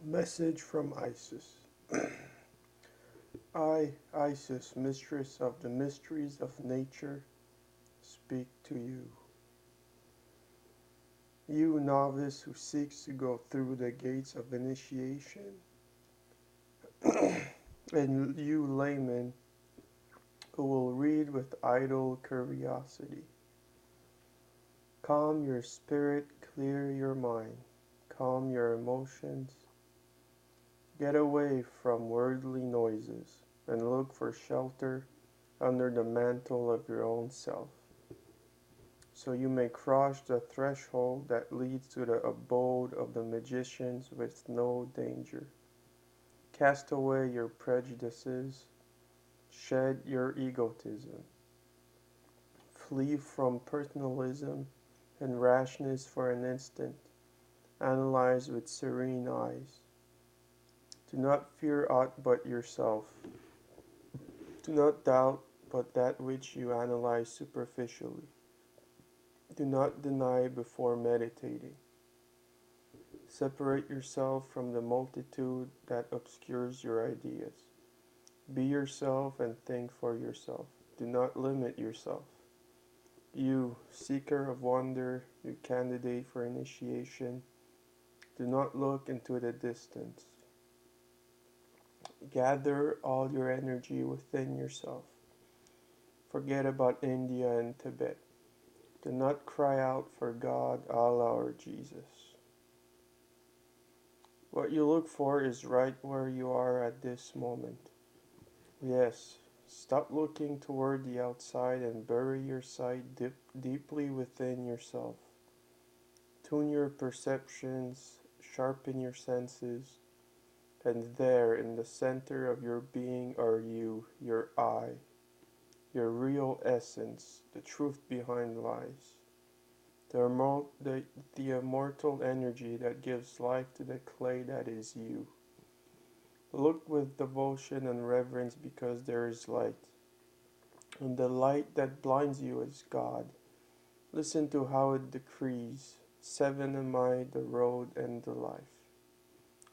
Message from Isis. I, Isis, mistress of the mysteries of nature, speak to you. You novice who seeks to go through the gates of initiation, and you layman who will read with idle curiosity. Calm your spirit, clear your mind, calm your emotions. Get away from worldly noises and look for shelter under the mantle of your own self, so you may cross the threshold that leads to the abode of the magicians with no danger. Cast away your prejudices, shed your egotism, flee from personalism and rashness for an instant, analyze with serene eyes. Do not fear aught but yourself. Do not doubt but that which you analyze superficially. Do not deny before meditating. Separate yourself from the multitude that obscures your ideas. Be yourself and think for yourself. Do not limit yourself. You, seeker of wonder, you candidate for initiation, do not look into the distance. Gather all your energy within yourself. Forget about India and Tibet. Do not cry out for God, Allah, or Jesus. What you look for is right where you are at this moment. Yes, stop looking toward the outside and bury your sight deeply within yourself. Tune your perceptions, sharpen your senses, and there in the center of your being are you, your I, your real essence, the truth behind lies. The immortal energy that gives life to the clay that is you. Look with devotion and reverence because there is light, and the light that blinds you is God. Listen to how it decrees, 7 am I, the road and the life.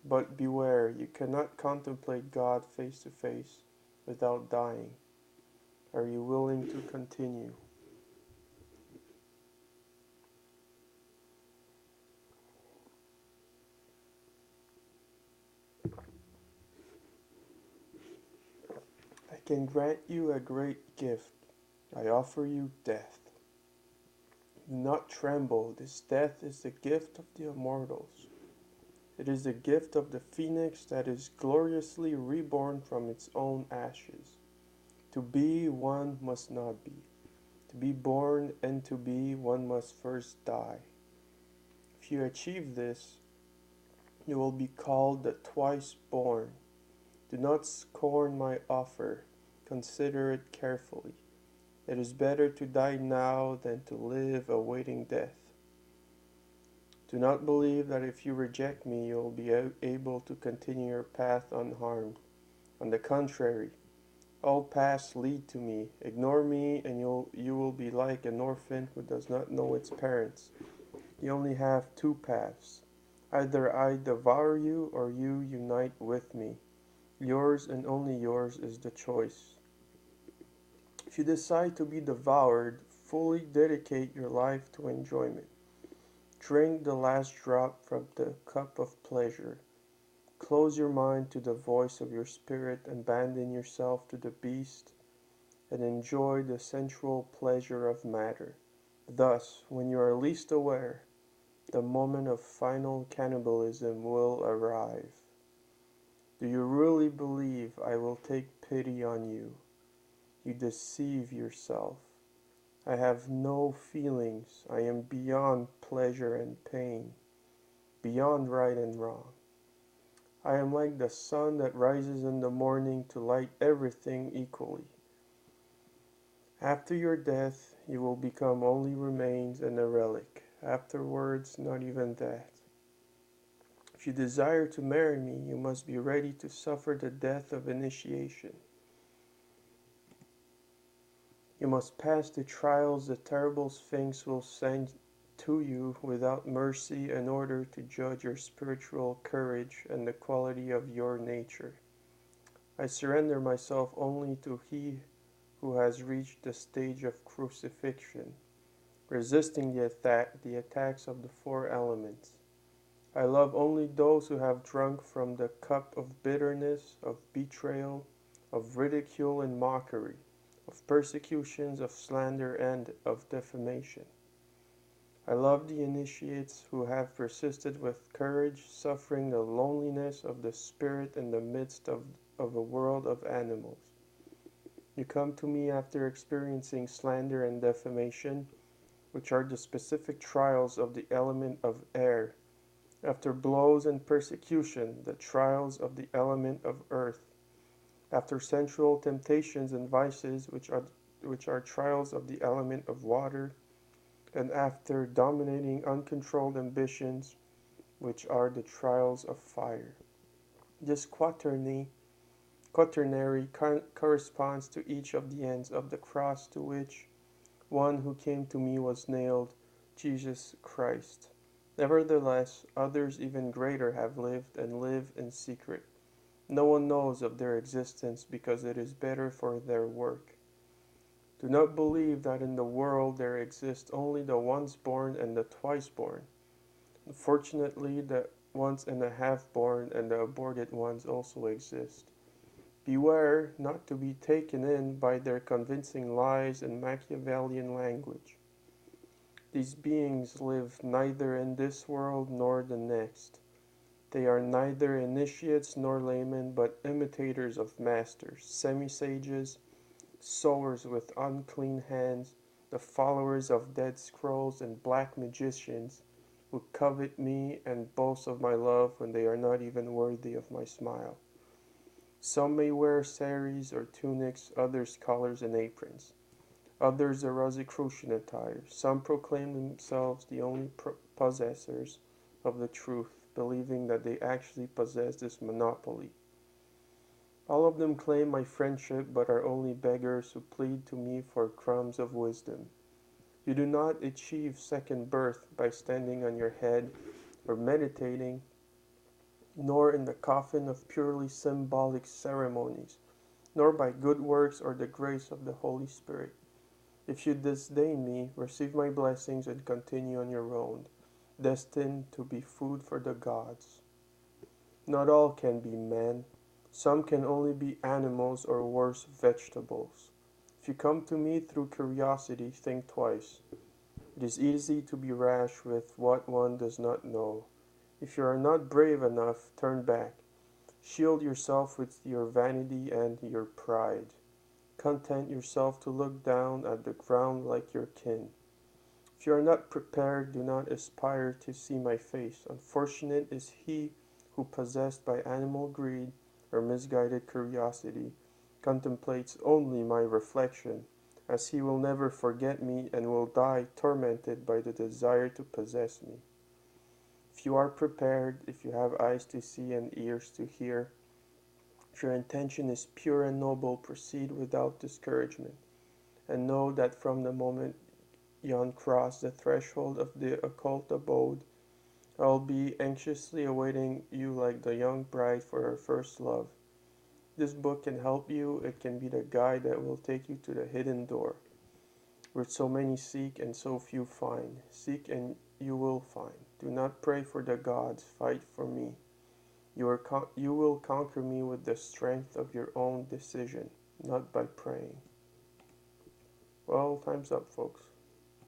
But beware, you cannot contemplate God face to face without dying. Are you willing to continue? I can grant you a great gift. I offer you death. Do not tremble. This death is the gift of the immortals. It is the gift of the phoenix that is gloriously reborn from its own ashes. To be, one must not be. To be born and to be, one must first die. If you achieve this, you will be called the twice born. Do not scorn my offer. Consider it carefully. It is better to die now than to live awaiting death. Do not believe that if you reject me, you will be able to continue your path unharmed. On the contrary, all paths lead to me. Ignore me, and you will be like an orphan who does not know its parents. You only have 2 paths. Either I devour you, or you unite with me. Yours and only yours is the choice. If you decide to be devoured, fully dedicate your life to enjoyment. Drink the last drop from the cup of pleasure. Close your mind to the voice of your spirit, abandon yourself to the beast, and enjoy the sensual pleasure of matter. Thus, when you are least aware, the moment of final cannibalism will arrive. Do you really believe I will take pity on you? You deceive yourself. I have no feelings. I am beyond pleasure and pain, beyond right and wrong. I am like the sun that rises in the morning to light everything equally. After your death, you will become only remains and a relic. Afterwards, not even that. If you desire to marry me, you must be ready to suffer the death of initiation. You must pass the trials the terrible Sphinx will send to you without mercy in order to judge your spiritual courage and the quality of your nature. I surrender myself only to He who has reached the stage of crucifixion, resisting the attacks of the four elements. I love only those who have drunk from the cup of bitterness, of betrayal, of ridicule and mockery, of persecutions, of slander, and of defamation. I love the initiates who have persisted with courage, suffering the loneliness of the spirit in the midst of a world of animals. You come to me after experiencing slander and defamation, which are the specific trials of the element of air, after blows and persecution, the trials of the element of earth, after sensual temptations and vices, which are trials of the element of water, and after dominating uncontrolled ambitions, which are the trials of fire. This quaternary corresponds to each of the ends of the cross to which one who came to me was nailed, Jesus Christ. Nevertheless, others even greater have lived and live in secret. No one knows of their existence because it is better for their work. Do not believe that in the world there exist only the once born and the twice born. Unfortunately, the once and a half born and the aborted ones also exist. Beware not to be taken in by their convincing lies and Machiavellian language. These beings live neither in this world nor the next. They are neither initiates nor laymen, but imitators of masters, semi-sages, sowers with unclean hands, the followers of dead scrolls and black magicians, who covet me and boast of my love when they are not even worthy of my smile. Some may wear saris or tunics, others collars and aprons, others a Rosicrucian attire. Some proclaim themselves the only possessors of the truth, believing that they actually possess this monopoly. All of them claim my friendship, but are only beggars who plead to me for crumbs of wisdom. You do not achieve second birth by standing on your head or meditating, nor in the coffin of purely symbolic ceremonies, nor by good works or the grace of the Holy Spirit. If you disdain me, receive my blessings and continue on your own, destined to be food for the gods. Not all can be men. Some can only be animals or worse, vegetables. If you come to me through curiosity, think twice. It is easy to be rash with what one does not know. If you are not brave enough, turn back. Shield yourself with your vanity and your pride. Content yourself to look down at the ground like your kin. If you are not prepared, do not aspire to see my face. Unfortunate is he who, possessed by animal greed or misguided curiosity, contemplates only my reflection, as he will never forget me and will die tormented by the desire to possess me. If you are prepared, if you have eyes to see and ears to hear, if your intention is pure and noble, proceed without discouragement, and know that from the moment you uncross the threshold of the occult abode, I will be anxiously awaiting you like the young bride for her first love. This book can help you. It can be the guide that will take you to the hidden door, where so many seek and so few find. Seek and you will find. Do not pray for the gods. Fight for me. You will conquer me with the strength of your own decision, not by praying. Well, time's up, folks.